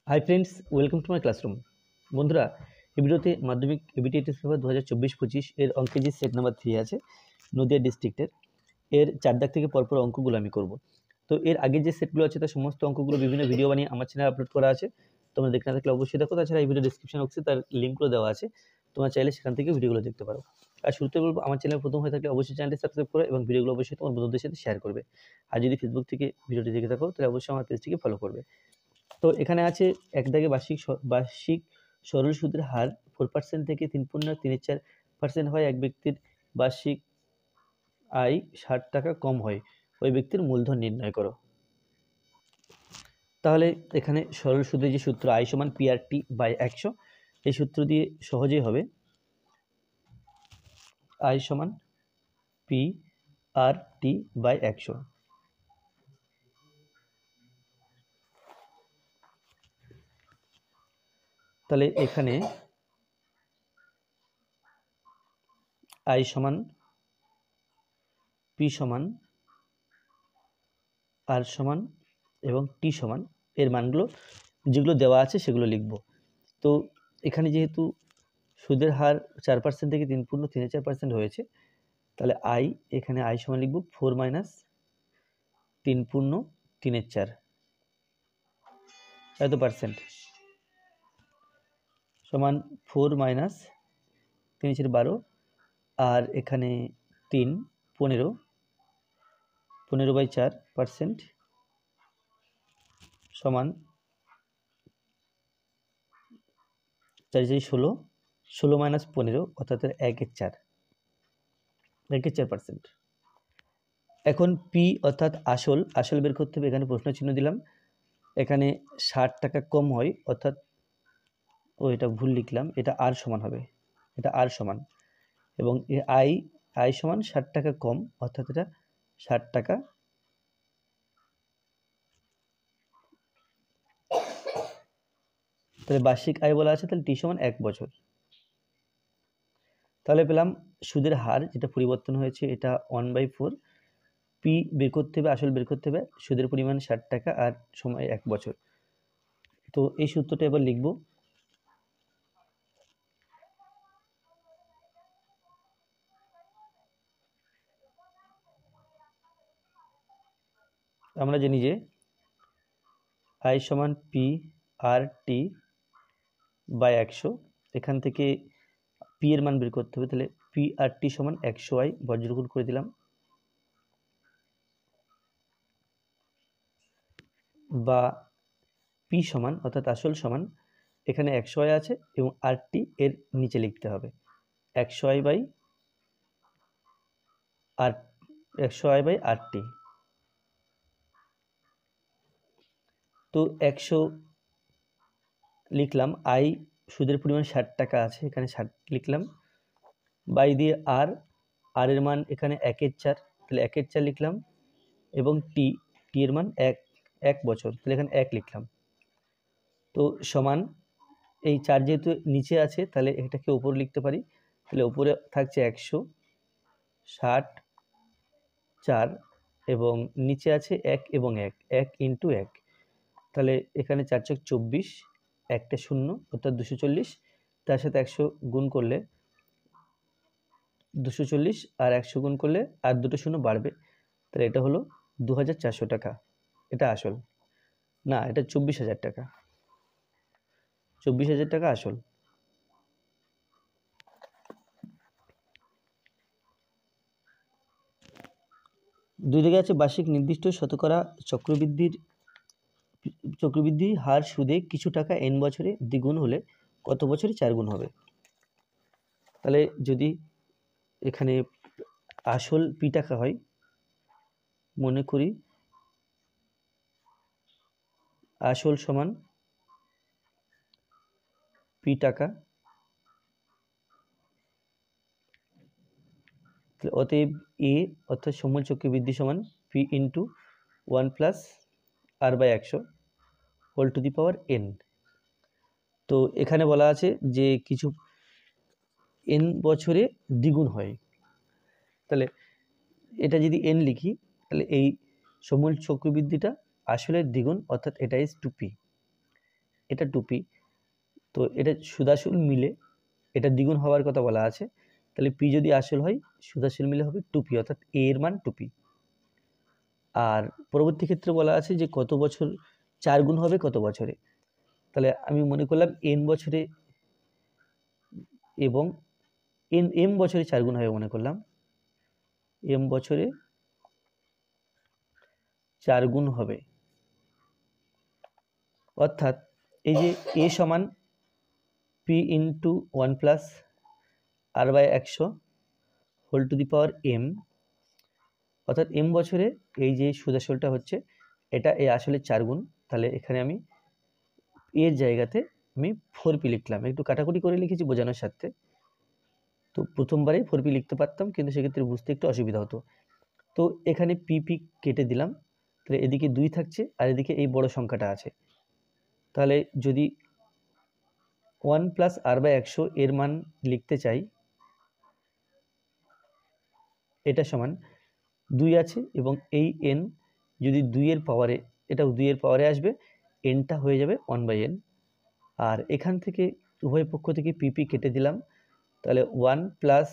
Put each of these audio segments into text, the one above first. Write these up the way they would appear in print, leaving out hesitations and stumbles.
Hi friends, welcome to my classroom. বন্ধুরা, এই ভিডিওতে মাধ্যমিক এবিটি টেস্ট পেপার 2024-25 এর অঙ্কে যে সেট নাম্বার 3 আছে নদিয়া ডিস্ট্রিক্টের, এর 4 দাগ থেকে পরপর অঙ্কগুলো আমি করব। তো এর আগে যে সেটগুলো আছে তার সমস্ত অঙ্কগুলো বিভিন্ন ভিডিও বানিয়ে আমার চ্যানেলে আপলোড করা আছে। তোমরা দেখতে না থাকলে অবশ্যই দেখো। তাছাড়া এই ভিডিও ডিসক্রিপশন বক্সে তার লিঙ্কগুলো দেওয়া আছে, তোমরা চাইলে সেখান থেকে ভিডিওগুলো দেখতে পারো। আর শুরুতে বলবো, আমার চ্যানেল প্রথম হয়ে থাকলে অবশ্যই চ্যানেলটি সাবস্ক্রাইব করো এবং ভিডিওগুলো অবশ্যই তোমার বন্ধুদের সাথে শেয়ার করবে। আর যদি ফেসবুক থেকে ভিডিওটি দেখে থাকো তাহলে অবশ্যই আমার পেজটিকে ফলো করবে। তো এখানে আছে এক দাগে বার্ষিক সরল সুদের হার 4% থেকে 3.34% হয়। এক ব্যক্তির বার্ষিক আয় 60 টাকা কম হয়, ওই ব্যক্তির মূলধন নির্ণয় করো। তাহলে এখানে সরল সুদের যে সূত্র আই সমান PRT বাই 100, এই সূত্র দিয়ে সহজেই হবে আই সমান PRT বাই 100। তাহলে এখানে আই সমান P সমান আর সমান এবং টি সমান, এর মানগুলো যেগুলো দেওয়া আছে সেগুলো লিখব। তো এখানে যেহেতু সুদের হার 4% থেকে 3.34% হয়েছে, তাহলে আই এখানে আই সমান লিখব 4 মাইনাস 3.34 এত পার্সেন্ট সমান 4 মাইনাস 3/12, আর এখানে 3 15/4% সমান 4 16 মাইনাস 15 অর্থাৎ 1/4%। এখন পি অর্থাৎ আসল বের করতে হবে। এখানে প্রশ্ন চিহ্ন দিলাম। এখানে 60 টাকা কম হয় অর্থাৎ এটা ভুল লিখলাম, এটা আর সমান হবে, এটা আর সমান, এবং আই সমান 60 টাকা কম অর্থাৎ এটা 60 টাকা। তাহলে বার্ষিক আয় বলা আছে, তাহলে টি সমান 1 বছর। তাহলে পেলাম সুদের হার যেটা পরিবর্তন হয়েছে এটা 1/4, পি বের করতে হবে, আসল বের করতে হবে, সুদের পরিমাণ 60 টাকা আর সময় 1 বছর। তো এই সূত্রটা এবার লিখব। আমরা জানি যে আই সমান PRT বাই 100, এখান থেকে পি এর মান বের করতে হবে। তাহলে PRT সমান 100i, বজ্রগুণ করে দিলাম, বা পি সমান অর্থাৎ আসল সমান, এখানে 100i আছে এবং আরটি এর নিচে লিখতে হবে 100i বাই আরটি। তো 100 লিখলাম, আই সুদের পরিমাণ 60 টাকা আছে, এখানে 60 লিখলাম, বাই দিয়ে আর এর মান এখানে 1/4, তাহলে 1/4 লিখলাম, এবং টি এর মান 1 বছর, তাহলে এখানে 1 লিখলাম। তো সমান এই 4 যেহেতু নিচে আছে তাহলে এটাকে উপরে লিখতে পারি। তাহলে উপরে থাকছে 100, 60, 4, এবং নিচে আছে 1 এবং 1 ইন্টু 1, তাহলে এখানে 4 × 24, একটা 0 অর্থাৎ 240, তার সাথে 100 গুণ করলে 240, আর 100 গুণ করলে আর দুটো 0 বাড়বে, তাহলে এটা হলো 2400 টাকা। এটা আসল না, এটা 24,000 টাকা, 24,000 টাকা আসল। দুই দিকে আছে বার্ষিক নির্দিষ্ট শতকরা চক্রবৃদ্ধি হার সুদে কিছু টাকা n বছরে দ্বিগুণ হলে কত বছরে 4 গুণ হবে। তাহলে যদি এখানে আসল পি টাকা হয়, মনে করি আসল সমান পি টাকা, অতএব এ অর্থাৎ সমূল চক্রবৃদ্ধি সমান P into 1 plus R by 100 whole to the power n। তো এখানে বলা আছে যে কিছু n বছরে দ্বিগুণ হয়, তাহলে এটা যদি n লিখি তাহলে এই সমূল চক্রবৃদ্ধিটা আসলের দ্বিগুণ অর্থাৎ এটা ইজ 2p। এটা 2p, তো এটা সুদাসুল মিলে এটা দ্বিগুণ হওয়ার কথা বলা আছে, তাহলে p যদি আসল হয় সুদাসুল মিলে হবে 2p, অর্থাৎ a এর মান 2p। আর পরবর্তী ক্ষেত্রে বলা আছে যে কত বছর 4 গুণ হবে কত বছরে, তাহলে আমি মনে করলাম n বছরে এবং m বছরে 4 গুণ হবে, মনে করলাম m বছরে 4 গুণ হবে, অর্থাৎ এই যে a সমান p into 1 plus r by 100 whole to the power m, অর্থাৎ m বছরে এই যে সুদাসলটা হচ্ছে এটা এ আসলে 4 গুণ, তাহলে এখানে আমি এর জায়গাতে আমি 4p লিখলাম, একটু কাটাকুটি করে লিখেছি বোঝানোর সাথে, তো প্রথমবারেই 4p লিখতে পারতাম কিন্তু সেক্ষেত্রে বুঝতে একটু অসুবিধা হতো। তো এখানে p কেটে দিলাম, তাহলে এদিকে 2 থাকছে আর এদিকে এই বড় সংখ্যাটা আছে, তাহলে যদি 1 প্লাস r বাই 100 এর মান লিখতে চাই, এটা সমান 2 আছে এবং এই n যদি 2 এর পাওয়ারে, এটাও 2 এর পাওয়ারে আসবে, nটা হয়ে যাবে 1/n, আর এখান থেকে উভয় পক্ষ থেকে p কেটে দিলাম, তাহলে 1 প্লাস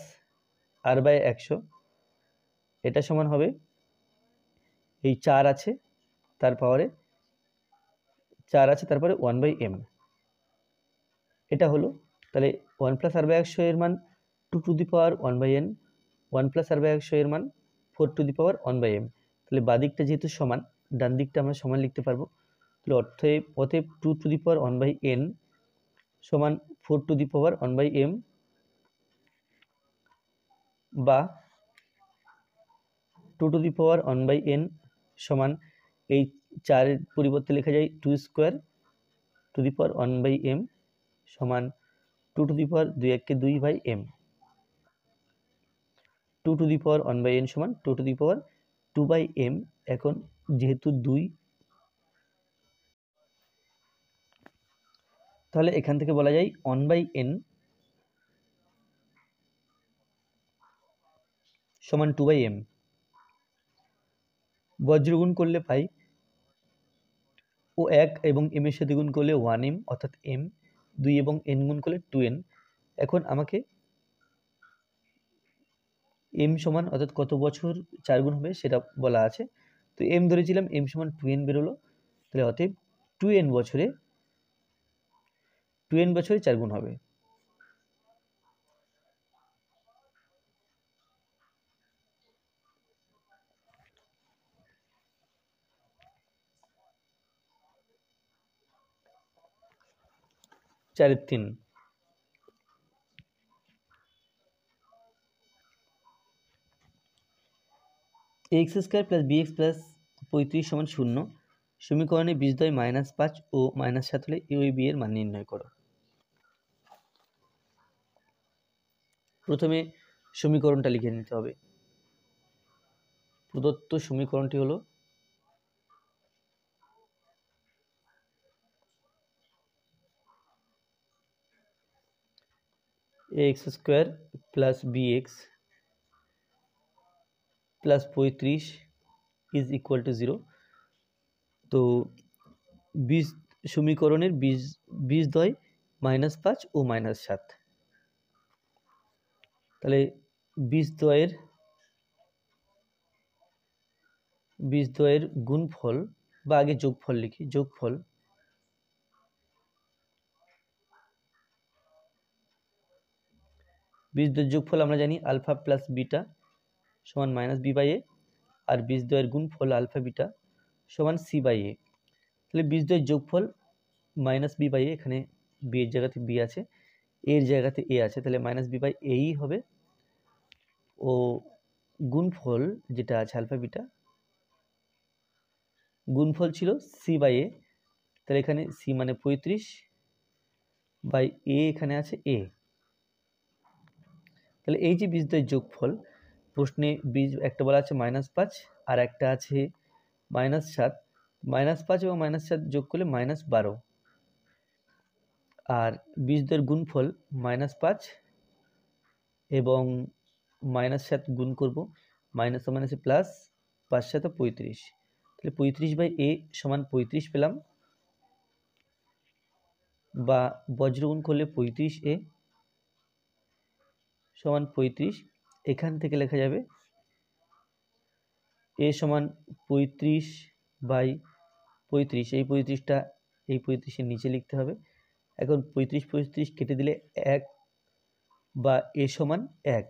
r বাই 100 এটা সমান হবে এই 4 আছে তার পাওয়ারে 4 আছে তারপরে 1/m, এটা হলো, তাহলে 1 প্লাস r বাই 100 এর মান 2 to the power 1/n, 1 plus r by 100 এর মান 4 টু দি পাওয়ার 1/m, তাহলে বাদিকটা যেহেতু সমান ডান দিকটা আমরা সমান লিখতে পারবো, তাহলে অতএব 2 টু দি পাওয়ার 1/n সমান 4 টু দি পাওয়ার 1/m, বা 2 টু দি পাওয়ার 1/n সমান এই 4 এর পরিবর্তে লেখা যায় 2 square two the power 1/m সমান 2 to the power 2 1 2/m, 2 to the power 1/n সমান 2 টু দি পাওয়ার 2/m। এখন যেহেতু 2, তাহলে এখান থেকে বলা যায় 1/n সমান 2/m, বজ্রগুণ করলে পাই ও 1 এবং m এর সাথে গুণ করলে 1m অর্থাৎ m, 2 এবং n গুণ করলে 2n। এখন আমাকে m সমান অর্থাৎ কত বছর 4 গুণ হবে সেটা বলা আছে, তো m ধরেছিলাম, m সমান 2n বেরোলো, তাহলে অতএব 2n বছরে 4 গুণ হবে। চারের 3, ax square plus bx plus 35 সমান 0, সমীকরণে বীজদ্বয় -5 ও -7 হলে a ও b এর মান নির্ণয় করো। প্রথমে সমীকরণটা লিখে নিতে হবে, প্রদত্ত সমীকরণটি হলো ax square plus bx plus 35 is equal to 0, তো বীজ সমীকরণের বীজদ্বয় -5 ও -7, তাহলে বীজদ্বয়ের গুণফল বা আগে যোগফল লিখি, যোগফল বীজদ্বয়ের যোগফল আমরা জানি আলফা প্লাস বিটা সমান -b/a, আর বীজদ্বয়ের গুণফল আলফা বিটা সমান c/a, তাহলে বীজদ্বয়ের যোগফল -b/a, এখানে b এর জায়গাতে b আছে, এর জায়গাতে a আছে, তাহলে -b/a হবে, ও গুণফল যেটা আছে আলফা বিটা গুণফল ছিল c/a, তাহলে এখানে c মানে 35/a, এখানে আছে a, তাহলে এই যে বীজদ্বয়ের যোগফল, প্রশ্নে বীজ একটা বলা আছে -5 আর একটা আছে -7, -5 এবং -7 যোগ করলে -12, আর বীজদ্বয়ের গুণফল -5 এবং -7 গুণ করব, মাইনাস মাইনাসে প্লাস, 5 7 35, তাহলে 35/a সমান 35 পেলাম, বা বজ্রগুণ করলে 35A সমান 35, এখান থেকে লেখা যাবে A সমান 35/35, এই 35টা এই 35-এর নিচে লিখতে হবে। এখন 35 কেটে দিলে 1 বা A সমান 1,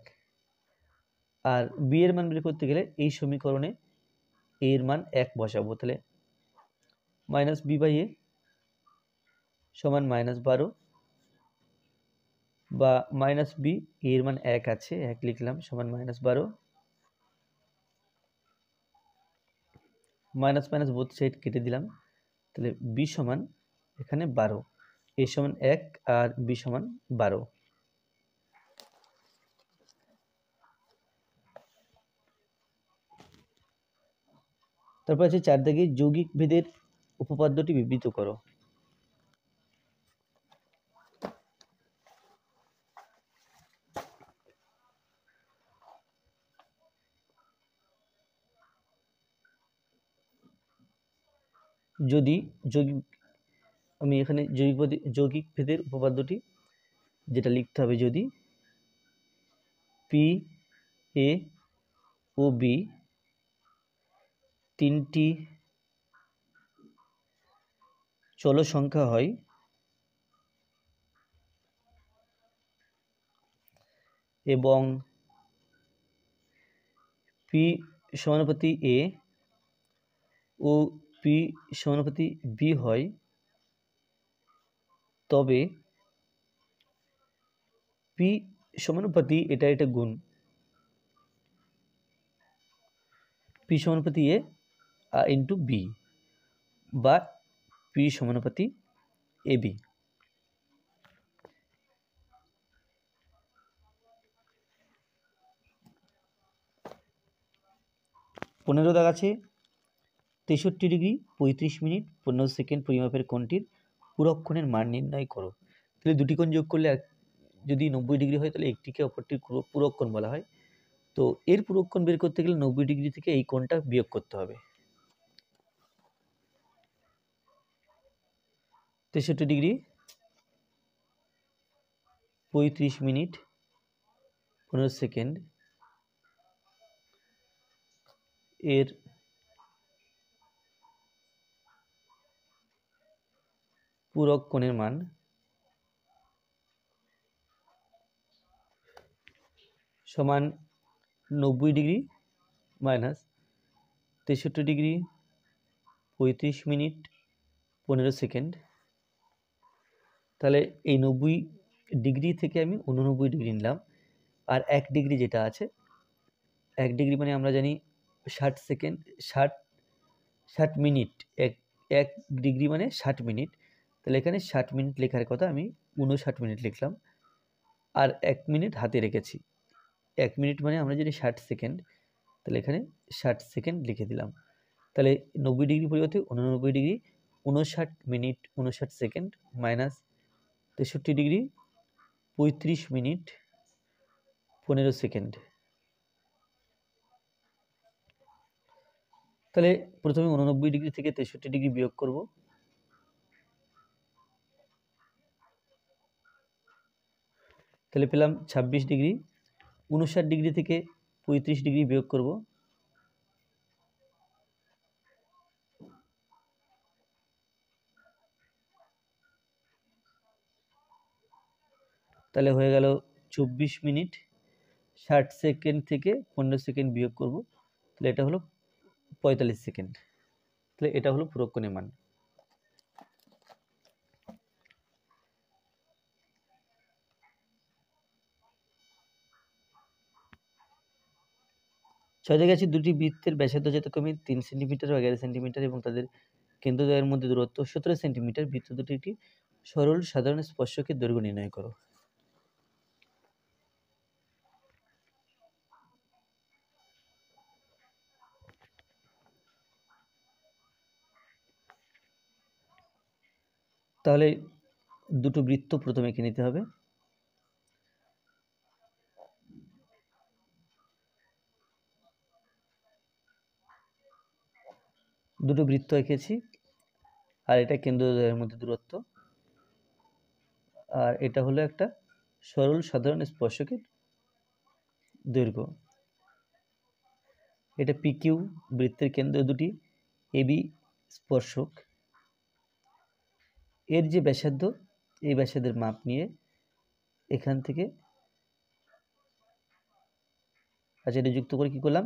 আর B এর মান বের করতে গেলে এই সমীকরণে A এর মান 1 বসাবো, তাহলে -B/A সমান -12 বা -B, A এর মান 1 আছে, 1 লিখলাম, সমান -12, মাইনাস মাইনাস বোথ সাইড কেটে দিলাম, তাহলে B সমান এখানে 12, A সমান 1 আর B সমান 12। তারপর আছে 4 দাগে যৌগিক ভেদের উপপাদ্যটি বিবৃত করো। যদি আমি এখানে যৌগিক ভেদের উপপাদ্যটি যেটা লিখতে হবে, যদি P, A ও B তিনটি চল সংখ্যা হয় এবং P সমানুপাতি A O P সমানুপাতি B হয়, তবে P সমানুপাতি এটা গুণ P সমানুপাতি A ইন্টু B বা P সমানুপাতি AB। 15 দাগ আছে 63 ডিগ্রি 35 মিনিট 15 সেকেন্ড পরিমাপের কোণটির পুরক্ষণের মান নির্ণয় করো। তাহলে দুটি কোণ যোগ করলে যদি 90 ডিগ্রি হয় তাহলে একটিকে অপরটির পুরক্ষণ বলা হয়। তো এর পুরক্ষণ বের করতে গেলে 90 ডিগ্রি থেকে এই কোণটা বিয়োগ করতে হবে। 63 ডিগ্রি 35 মিনিট 15 সেকেন্ড এর পুরক্ষণের মান সমান 90 degree minus 63 degree 35 minute 15 second. তাহলে এই 90 ডিগ্রি থেকে আমি 89 ডিগ্রি নিলাম, আর 1 ডিগ্রি যেটা আছে, 1 ডিগ্রি মানে আমরা জানি 60 সেকেন্ড, 60 মিনিট, 1 ডিগ্রি মানে 60 মিনিট। তাহলে এখানে 60 মিনিট লেখার কথা, আমি 59 মিনিট লিখলাম, আর 1 মিনিট হাতে রেখেছি। 1 মিনিট মানে আমরা জানি 60 সেকেন্ড, তাহলে এখানে 60 সেকেন্ড লিখে দিলাম। তাহলে 90 ডিগ্রি পরিবর্তে 89 degree, 59 minute 59 second minus 63 degree 35 minute 15 second. তাহলে প্রথমে 89 ডিগ্রি থেকে 63 ডিগ্রি বিয়োগ করব, তাহলে পেলাম 26 ডিগ্রি। 59 ডিগ্রি থেকে 35 ডিগ্রি বিয়োগ করব, তাহলে হয়ে গেল 24 মিনিট। 60 সেকেন্ড থেকে 15 সেকেন্ড বিয়োগ করব, তাহলে এটা হলো 45 সেকেন্ড। তাহলে এটা হলো পুরক্ষণের মান। ছয় জায়গায় আছে দুটি বৃত্তের ব্যাসার্ধ যথাক্রমে 3 সেন্টিমিটার ও 11 সেন্টিমিটার এবং তাদের কেন্দ্রদ্বয়ের মধ্যে দূরত্ব 17 সেন্টিমিটার। বৃত্ত দুটি একটি সরল সাধারণ স্পর্শকের দৈর্ঘ্য নির্ণয় করো। তাহলে দুটো বৃত্ত প্রথমে এঁকে নিতে হবে। দুটো বৃত্ত এঁকেছি, আর এটা কেন্দ্রদ্বয়ের মধ্যে দূরত্ব। আর এটা হলো একটা সরল সাধারণ স্পর্শকের দৈর্ঘ্য। এটা পিকিউ, বৃত্তের কেন্দ্র দুটি, এবি স্পর্শক। এর যে ব্যাসার্ধ, এই ব্যাসার্ধের মাপ নিয়ে এখান থেকে, আচ্ছা এটা যুক্ত করে কি করলাম,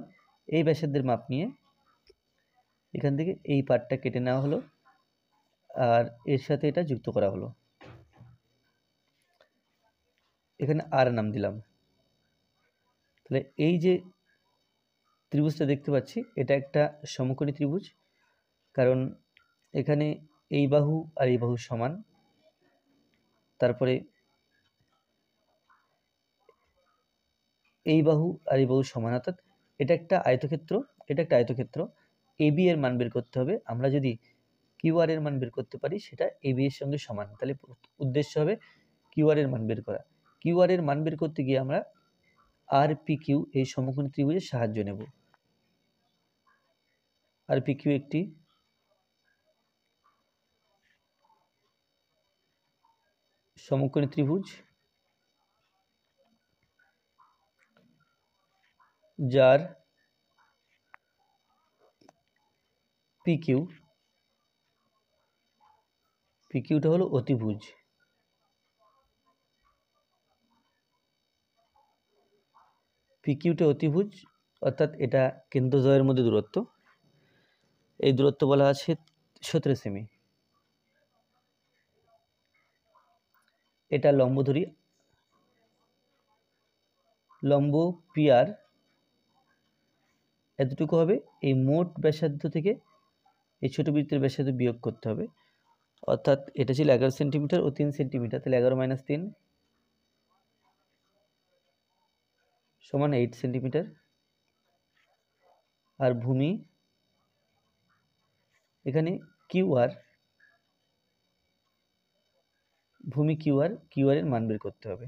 এই ব্যাসার্ধের মাপ নিয়ে এখান থেকে এই পার্টটা কেটে নেওয়া হলো আর এর সাথে এটা যুক্ত করা হলো। এখানে আর নাম দিলাম। তাহলে এই যে ত্রিভুজটা দেখতে পাচ্ছি এটা একটা সমকোণী ত্রিভুজ, কারণ এখানে এই বাহু আর এই বাহু সমান, তারপরে এই বাহু আর এই বাহু সমান, অর্থাৎ এটা একটা আয়তক্ষেত্র, এটা একটা আয়তক্ষেত্র। এবি এর মান বের করতে হবে। আমরা যদি কিউআর এর মান বের করতে পারি সেটা এবি এর সঙ্গে সমান, তাহলে উদ্দেশ্য হবে কিউআর এর মান বের করা। কিউআর এর মান বের করতে গিয়ে আমরা আর পি কিউ এই সমকোণী ত্রিভুজের সাহায্য নেব। আর পি কিউ একটি সমকোণী ত্রিভুজ যার পিকিউটা হলো অতিভুজ। পিকিউটা অতিভুজ, অর্থাৎ এটা কেন্দ্রদ্বয়ের মধ্যে দূরত্ব, এই দূরত্ব বলা আছে 17 সেমি। এটা লম্ব ধরি, লম্ব পিআর এতটুকু হবে। এই মোট ব্যাসার্ধ থেকে এই ছোট বৃত্তের ব্যাসার্ধ বিয়োগ করতে হবে, অর্থাৎ এটা ছিল 11 সেন্টিমিটার ও 3 সেন্টিমিটার, তাহলে 11 - 3 সমান 8 সেন্টিমিটার। আর ভূমি এখানে কিউআর, ভূমি কিউআর এর মান বের করতে হবে।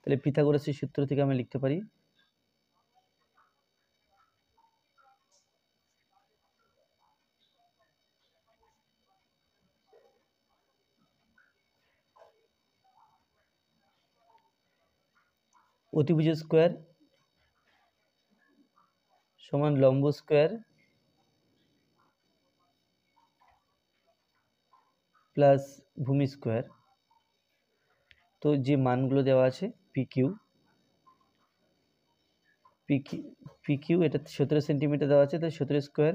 তাহলে পিথাগোরাসের সূত্র থেকে আমরা লিখতে পারি অতিভুজ স্কোয়ার সমান লম্ব স্কোয়ার প্লাস ভূমি স্কোয়ার। তো যে মানগুলো দেওয়া আছে পিকিউ এটা 17 সেন্টিমিটার দেওয়া আছে, তাহলে 17 স্কোয়ার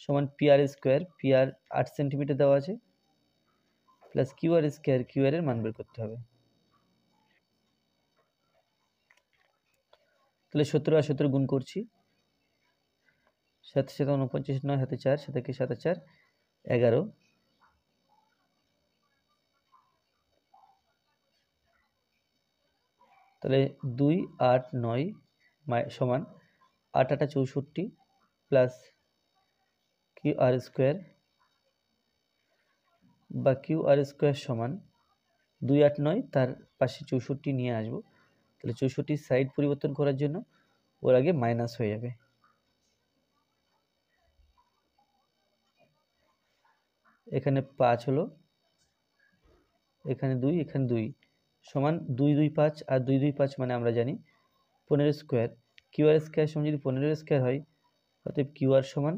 সমান পিআর স্কোয়ার, পিআর 8 সেন্টিমিটার দেওয়া আছে, প্লাস কিউআর স্কোয়ার, কিউআর এর মান বের করতে হবে। তাহলে 17 আর 17 গুণ করছি, 7 × 7 = 49, 9 হাতে 4, 7 × 7 = 4, 11। তাহলে 2, 8, 9 সমান 8 × 8 = 64 প্লাস কিউআর স্কোয়ার বা কিউআর স্কোয়ার সমান 2, 8, 9 তার পাশে 64 নিয়ে আসবো, তাহলে 64 সাইড পরিবর্তন করার জন্য ওর আগে মাইনাস হয়ে যাবে। এখানে 5 হলো, এখানে 2, এখানে 2 সমান 2, 2, 5 আর 2, 2, 5 মানে আমরা জানি 15 স্কোয়ার। কিউআর স্কোয়ার সমান যদি 15 স্কোয়ার হয়, অতএব কিউআর সমান,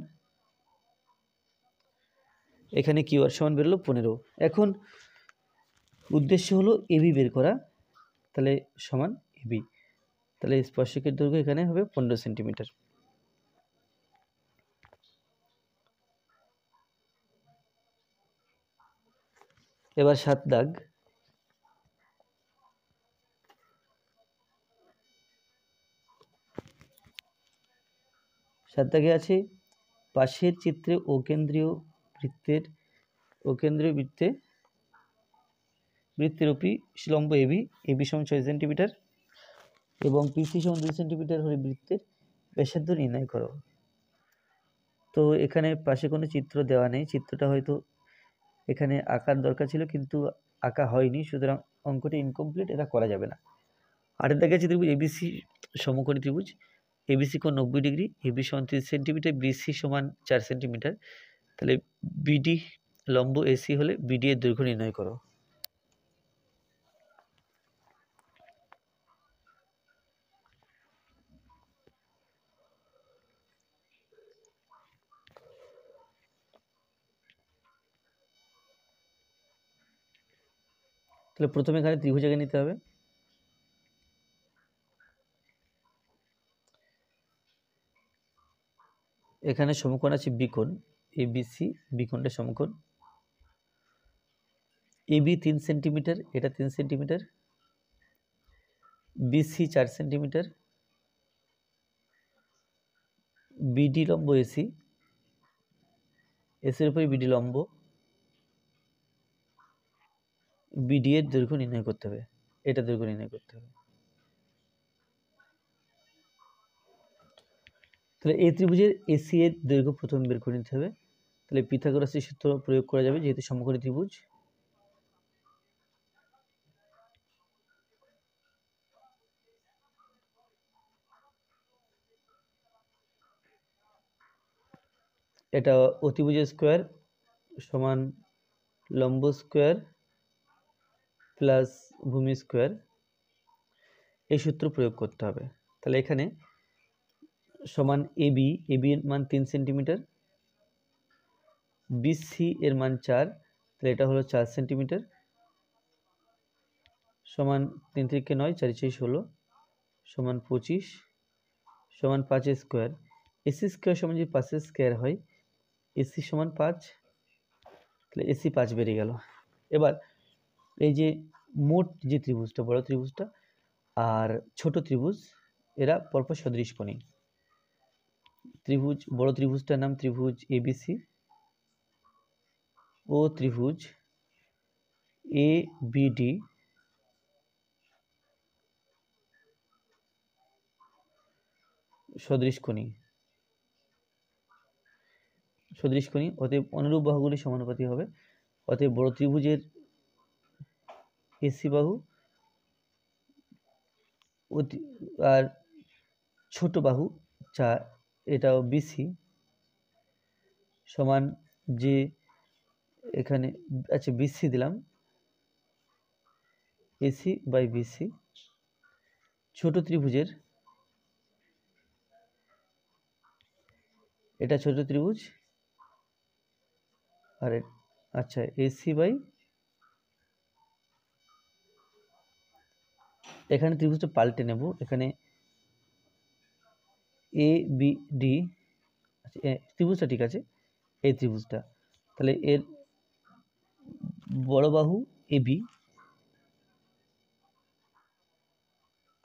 এখানে কিউআর সমান বেরোলো 15। এখন উদ্দেশ্য হলো এবি বের করা, তাহলে সমান এবি, তাহলে স্পর্শকের দৈর্ঘ্য এখানে হবে 15 সেন্টিমিটার। এবার 7 দাগ, 7 দাগে আছে পাশের চিত্রে অকেন্দ্রীয় বৃত্তের ওপি লম্ব এবি সমান 6 সেন্টিমিটার এবং পিসি সমান 2 সেন্টিমিটার হলে বৃত্তের ব্যাসার্ধ নির্ণয় করো। তো এখানে পাশে কোনো চিত্র দেওয়া নেই, চিত্রটা হয়তো এখানে আঁকার দরকার ছিল কিন্তু আঁকা হয়নি, সুতরাং অঙ্কটি ইনকমপ্লিট, এটা করা যাবে না। 8 দাগে আছে ত্রিভুজ এবিসি সমকোণী ত্রিভুজ, এবিসি কোণ 90 ডিগ্রি, এবি সমান 30 সেন্টিমিটার, বিসি সমান 4 সেন্টিমিটার, তাহলে বিডি লম্ব এসি হলে বিডি এর দৈর্ঘ্য নির্ণয় করো। তাহলে প্রথমে এখানে ত্রিভুজ এঁকে নিতে হবে। এখানে সমকোণ আছে বিকোণ এবিসি, বিকোণটা সমকোণ। এবি 3 সেন্টিমিটার, এটা 3 সেন্টিমিটার, বিসি 4 সেন্টিমিটার, বিডি লম্ব এসি, এসির উপরে বিডি লম্ব, বিডি এর দৈর্ঘ্য নির্ণয় করতে হবে, এটা দৈর্ঘ্য নির্ণয় করতে হবে। তাহলে এই ত্রিভুজের এসি এর দৈর্ঘ্য প্রথমে বের করে নিতে হবে। তাহলে পিথাগোরাসের সূত্র প্রয়োগ করা যাবে, যেহেতু সমকোণী ত্রিভুজ। এটা অতিভুজের স্কোয়ার সমান লম্ব স্কোয়ার প্লাস ভূমি স্কোয়ার, এই সূত্র প্রয়োগ করতে হবে। তাহলে এখানে সমান এবি, এবি এর মান 3 সেন্টিমিটার, বিসি এর মান 4, তাহলে এটা হলো 4 সেন্টিমিটার, সমান 3 থেকে 9, 4 4 16, সমান 25, সমান 5 স্কোয়ার। এসি স্কোয়ার সমান যদি 5 স্কোয়ার হয়, এসি সমান 5, তাহলে এসি 5 বেরিয়ে গেল। এবার এই যে মোট যে ত্রিভুজটা, বড় ত্রিভুজটা আর ছোট ত্রিভুজ, এরা পরপর সদৃশকোণী। ত্রিভুজ, বড় ত্রিভুজটার নাম ত্রিভুজ এবিসি ও ত্রিভুজ এবিডি সদৃশকোণী। সদৃশকোণী, অতএব অনুরূপ বাহুগুলি সমানুপাতিক হবে। অতএব বড় ত্রিভুজের এসি বাহু আর ছোট বাহু যা এটাও বিসি সমান, যে এখানে আচ্ছা বিসি দিলাম, এসি বাই বিসি। ছোট ত্রিভুজের, এটা ছোট ত্রিভুজ আর আচ্ছা এসি বাই, এখানে ত্রিভুজটা পাল্টে নেব, এখানে এ বি ডি, আচ্ছা ত্রিভুজটা ঠিক আছে, এই ত্রিভুজটা, তাহলে এর বড় বাহু এবি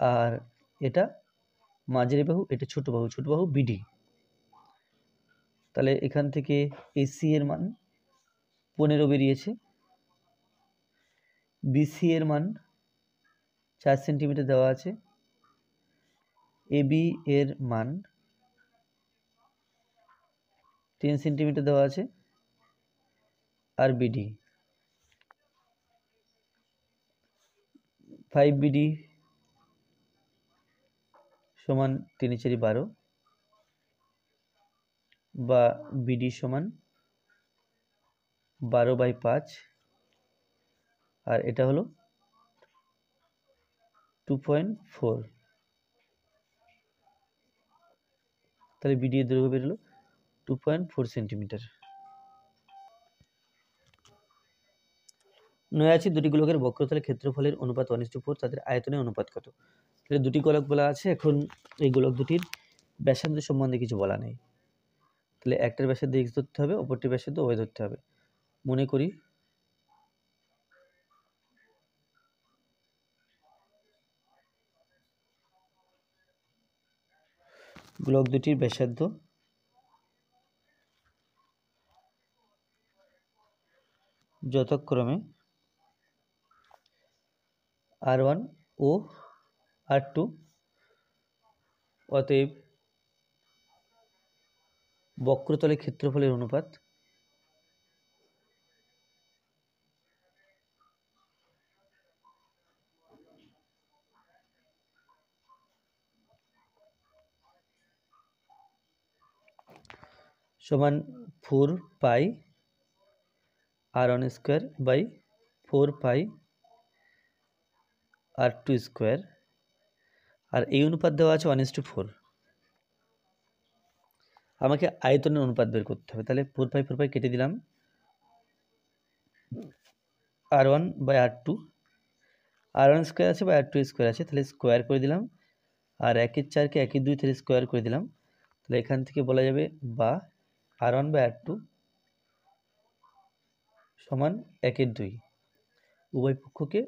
আর এটা মাঝারি বাহু, এটা ছোট বাহু বিডি। তাহলে এখান থেকে এসি এর মান 15 বেরিয়েছে, বিসি এর মান 4 সেন্টিমিটার দেওয়া আছে, এবি এর মান 3 সেন্টিমিটার দেওয়া আছে, আর বিডি 5 বিডি সমান 3 4 12, বা বিডি সমান 12/5, আর এটা হলো 2.4। তাহলে বিডি এর দৈর্ঘ্য বেরোলো 2.4 সেন্টিমিটার। 9 আছে দুটি গোলকের বক্রতলের ক্ষেত্রফলের অনুপাত 1:4, তাদের আয়তনের অনুপাত কত? তাহলে দুটি গোলক বলা আছে, এখন এই গোলক দুটির ব্যাসার্ধ সম্বন্ধে কিছু বলা নেই। তাহলে একটার ব্যাসার্ধ x ধরতে হবে, অপরটির ব্যাসার্ধ y ধরতে হবে। মনে করি গোলক দুটির ব্যাসার্ধ যথাক্রমে r1 ও r2, অতএব বক্রতলের ক্ষেত্রফলের অনুপাত সমান 4 pi r1 square by 4 pi r2 square, আর এই অনুপাত দেওয়া আছে 1:4। আমাকে আয়তনের অনুপাত বের করতে হবে। তাহলে 4 পাই কেটে দিলাম, r1 by r2 r1 square আছে বা r2 স্কোয়ার আছে, তাহলে স্কোয়ার করে দিলাম, আর 1-4 কে 1-2 তাহলে স্কোয়ার করে দিলাম। তাহলে এখান থেকে বলা যাবে বা r1 বা r2 সমান 1/2, উভয় পক্ষকে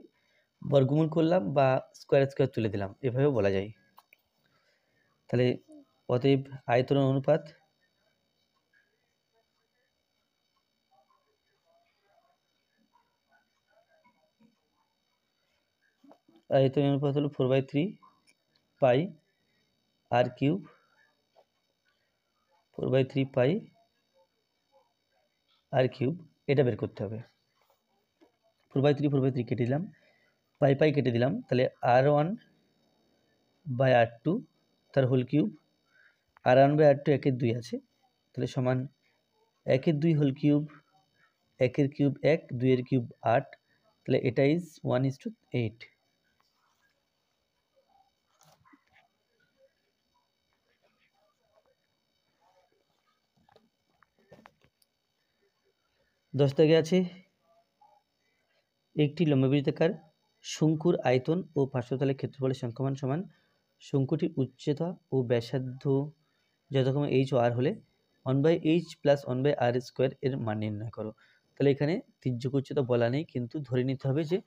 বর্গমূল করলাম বা স্কোয়ার স্কোয়ার তুলে দিলাম, এভাবে বলা যায়। তাহলে অতএব আয়তনের অনুপাত হলো 4/3 পাই r কিউব, 4/3 পাই r কিউব, এটা বের করতে হবে। 4/3 কেটে দিলাম, পাই পাই কেটে দিলাম, তাহলে r1 বাই r2 তার whole cube, r1 by r2 1/2 আছে, তাহলে সমান 1/2 হোল কিউব, 1 কিউব 1, 2 কিউব 8, তাহলে এটা ইজ 1:8। দশ দাগে আছে একটি লম্ববৃত্তাকার শঙ্কুর আয়তন ও পার্শ্বতলের ক্ষেত্রফলের সংখ্যামান সমান শঙ্কুটির উচ্চতা ও ব্যাসার্ধ যথাক্রমে h ও r হলে 1/h প্লাস 1/r স্কোয়ার এর মান নির্ণয় করো। তাহলে এখানে তির্যক উচ্চতা বলা নেই, কিন্তু ধরে নিতে হবে যে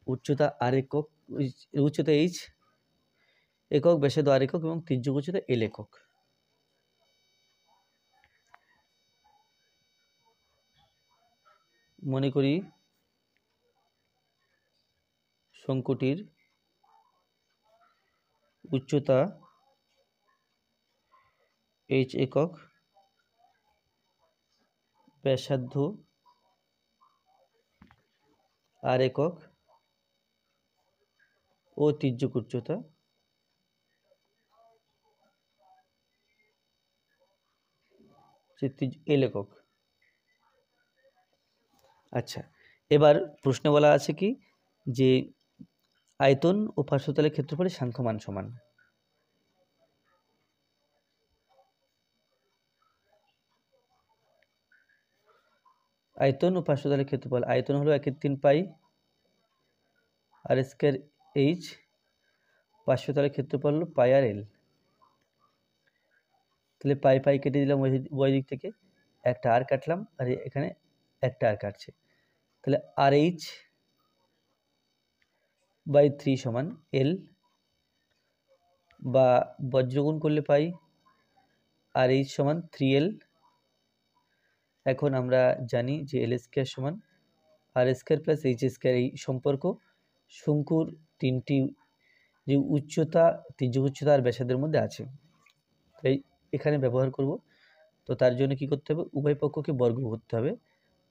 উচ্চতা r একক, উচ্চতা h একক, ব্যাসার্ধ r একক এবং তির্যক উচ্চতা l একক। মনে করি শঙ্কুটির উচ্চতা h একক, ব্যাসার্ধ r একক ও তির্যক উচ্চতা l একক। আচ্ছা, এবার প্রশ্নে বলা আছে কি যে আয়তন ও পার্শ্বতলের ক্ষেত্রফলের সাংখ্যমান সমান। আয়তন ও পার্শ্বতলের ক্ষেত্রফল, আয়তন হলো 1/3 পাই আর স্কয়ার এইচ, পার্শ্বতলের ক্ষেত্রফল হলো পাই আর এল। তাহলে পাই পাই কেটে দিলাম ওই দিক থেকে, একটা আর কাটলাম আর এখানে একটা আর কাটছে, তাহলে আর এইচ বাই 3 সমান এল, বা বজ্রগুণ করলে পাই আর এইচ সমান 3l। এখন আমরা জানি যে এল স্কয়ার সমান আর স্কয়ার প্লাস এইচ স্কয়ার, এই সম্পর্ক শঙ্কুর তিনটি যে উচ্চতা, তির্যক উচ্চতা আর ব্যাসার্ধের মধ্যে আছে, তাই এখানে ব্যবহার করব। তো তার জন্য কি করতে হবে, উভয় পক্ষকে বর্গ করতে হবে।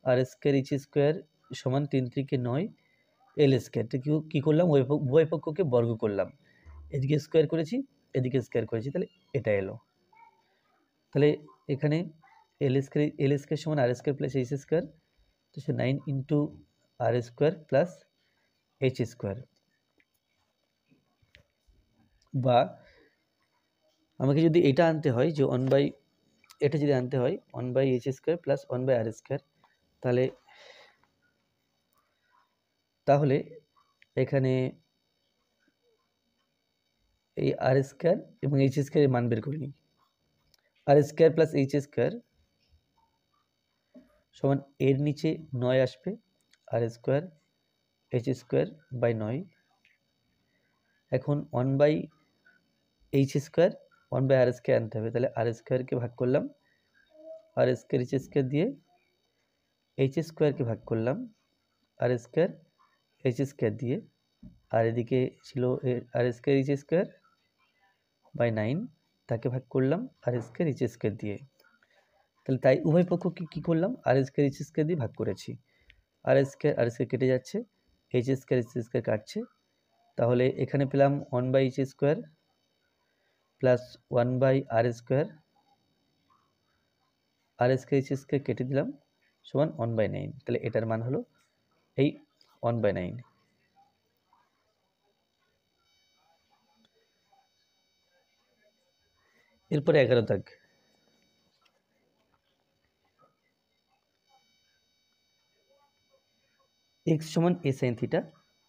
আর স্কয়ার এইচ স্কয়ার সমান 3×9 এল স্কয়ার, কি করলাম, উভয় পক্ষকে বর্গ করলাম, এদিকে স্কয়ার করেছি এদিকে স্কয়ার করেছি, তাহলে এটা এলো। তাহলে এখানে এল স্কয়ার সমান আর স্কয়ার প্লাস এইচ স্কয়ার, তো সে 9 ইন্টু আর স্কয়ার প্লাস এইচ স্কয়ার, বা আমাকে যদি এটা আনতে হয় যে এটা যদি আনতে হয় 1/h square plus 1/r square, তাহলে এখানে এই আর স্কয়ার এবং এইচ স্কয়ারের মান বের করে নিই। আর স্কয়ার প্লাস এইচ স্কয়ার সমান এর নিচে 9 আসবে, আর স্কয়ার এইচ স্কয়ার বাই 9। এখন 1/h স্কয়ার 1/r স্কয়ার আনতে হবে, তাহলে আর স্কয়ারকে ভাগ করলাম আর স্কয়ার এইচ স্কয়ার দিয়ে, এইচ স্কয়ারকে ভাগ করলাম আর স্কয়ার এইচ স্কয়ার দিয়ে, আর এদিকে ছিল আর স্কয়ার এইচ স্কয়ার বাই 9, তাকে ভাগ করলাম আর স্কয়ার এইচ স্কয়ার দিয়ে। তাহলে তাই উভয় পক্ষকে কি করলাম, আর স্কয়ার এইচ স্কয়ার দিয়ে ভাগ করেছি, আর স্কয়ার কেটে যাচ্ছে, এইচ স্কয়ার এইচ স্কয়ার কাটছে, তাহলে এখানে পেলাম 1/h square plus 1/r square, আর স্কয়ার এইচ স্কয়ার কেটে দিলাম সমান 1/9। তাহলে এটার মান হলো এই 1/9। এরপরে 11 দাগ, x সমান a sin থিটা,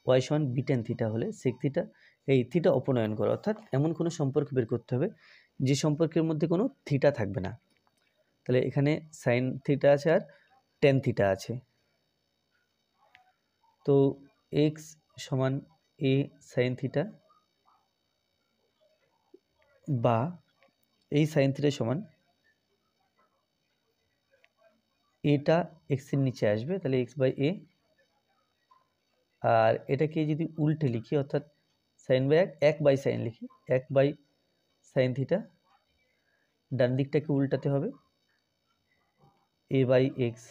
ওয়াই সমান বি টেন থিটা হলে সেক থিটা এই থিটা অপনয়ন করো, অর্থাৎ এমন কোনো সম্পর্ক বের করতে হবে যে সম্পর্কের মধ্যে কোনো থিটা থাকবে না। তাহলে এখানে সাইন থিটা আছে আর টেন থিটা আছে, তো এক্স সমান এ সাইন থিটা বা এই সাইন থিটা সমান এটা এক্সের নিচে আসবে, তাহলে এক্স বাই এ, আর এটাকে যদি উল্টে লিখি অর্থাৎ সাইন বাই এক বাই সাইন লিখি, এক বাই সাইন থিটা, ডান দিকটাকে উল্টাতে হবে এ বাই এক্স,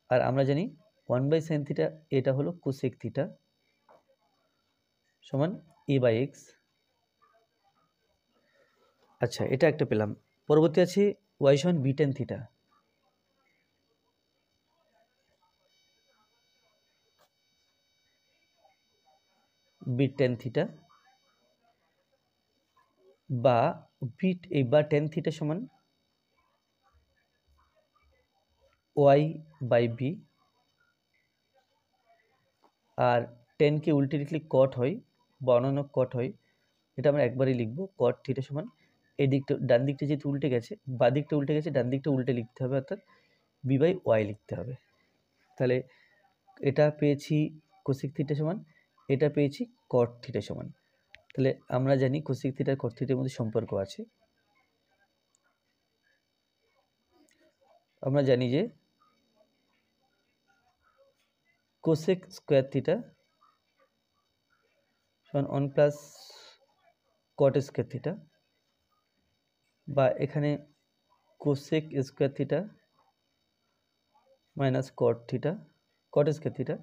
আর আমরা জানি ওয়ান বাই সাইন থিটা এটা হলো কোসেক থিটা সমান এ বাই এক্স। আচ্ছা, এটা একটা পেলাম। পরবর্তী আছে ওয়াই সমান B tan theta, B tan theta বা বা টেন থিটা সমান ওয়াই বাই বি, আর টেনকে উল্টে লিখলে কট হয় বা অন্যান্য কট হয়, এটা আমরা একবারই লিখব কট থিটা সমান এই দিকটা, ডান দিকটা যেহেতু উল্টে গেছে, বা দিকটা উল্টে গেছে, ডান দিকটা উল্টে লিখতে হবে অর্থাৎ বি বাই ওয়াই লিখতে হবে। তাহলে এটা পেয়েছি কোসেক থিটা সমান, এটা পেয়েছি কট থিটা সমান। তাহলে আমরা জানি কোসেক থিটা আর কট থিটার মধ্যে সম্পর্ক আছে। আমরা জানি যে কোসেক স্কোয়ার থিটা সমান 1 প্লাস কট স্কোয়ার থিটা, বা এখানে cosec square theta minus cot theta, cot square theta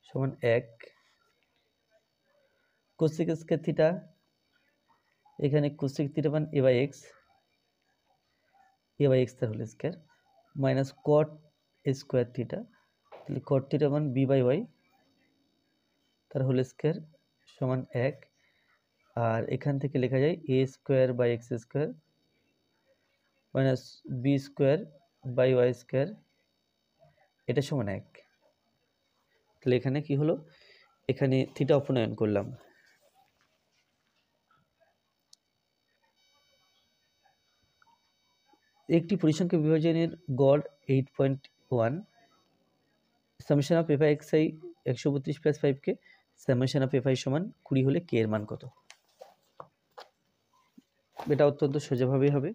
সমান 1, কোসেক স্কোয়ার থিটা এখানে কোসেক থিটা মান এ বাই এক্স, তার whole square minus cot square theta, তাহলে কট থিটা মান B by Y তার whole square সমান 1, আর এখান থেকে লেখা যায় A square by X square minus B square by Y square, এটা সমান 1। তাহলে এখানে কি হলো, এখানে থিটা অপনয়ন করলাম। একটি পরিসংখ্যান বিভাজনের গড় 8.1, summation of F I X I 132 plus 5কে সামেশন অফ এফ আই সমান 20 হলে কে এর মান কত? এটা অত্যন্ত সোজাভাবেই হবে।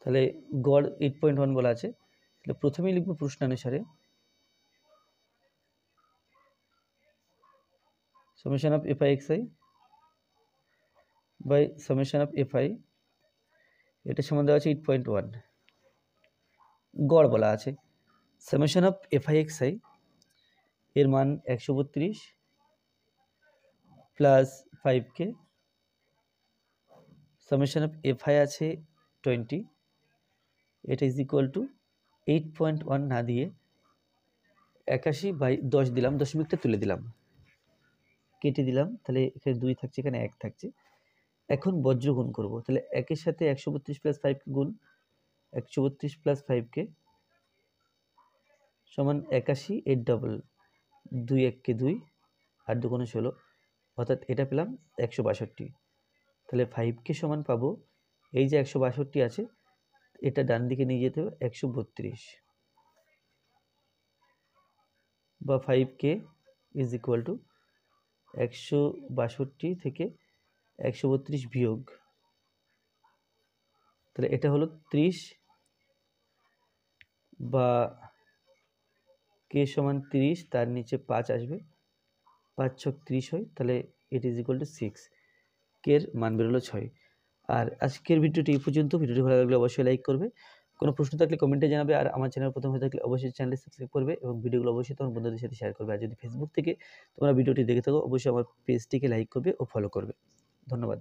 তাহলে গড় 8.1 বলা আছে, তাহলে প্রথমেই লিখব প্রশ্নানুসারে summation of fi xi by summation of fi, এটা সমান দেওয়া আছে 8.1, গড় বলা আছে summation of fi xi এর মান 132 plus 5k, summation of fi আছে 20, এটা ইজ ইকুয়াল টু 8.1 না দিয়ে 81/10 দিলাম, দশমিকটা তুলে দিলাম, কেটে দিলাম, তাহলে এখানে 2 থাকছে, এখানে 1 থাকছে। এখন বজ্র গুণ করব, তাহলে 1 এর সাথে 132 প্লাস 5 গুণ 132 প্লাস 5কে সমান 81, এর ডবল 2 1 2 আর 2 গুণ 16, অর্থাৎ এটা পেলাম 162। তাহলে 5কে সমান পাবো এই যে 162 আছে, এটা ডান দিকে নিয়ে যেতে হবে 132, বা 5k ইজ ইকুয়াল টু 162 থেকে 132 বিয়োগ, তাহলে এটা হলো 30, বা কে সমান 30, তার নিচে 5 আসবে, 5 6 30 হয়, তাহলে ইট ইজ ইকুয়াল টু 6, কের মান বেরোলো 6। আর আজকের ভিডিওটি এই পর্যন্ত। ভিডিওটি ভালো লাগলে অবশ্যই লাইক করবে, কোনো প্রশ্ন থাকলে কমেন্টে জানাবে, আর আমার চ্যানেল প্রথম হয়ে থাকলে অবশ্যই চ্যানেলটি সাবস্ক্রাইব করবে এবং ভিডিওগুলো অবশ্যই তোমার বন্ধুদের সাথে শেয়ার করবে। আর যদি ফেসবুক থেকে তোমরা ভিডিওটি দেখে থাকো অবশ্যই আমার পেজটিকে লাইক করবে ও ফলো করবে। ধন্যবাদ।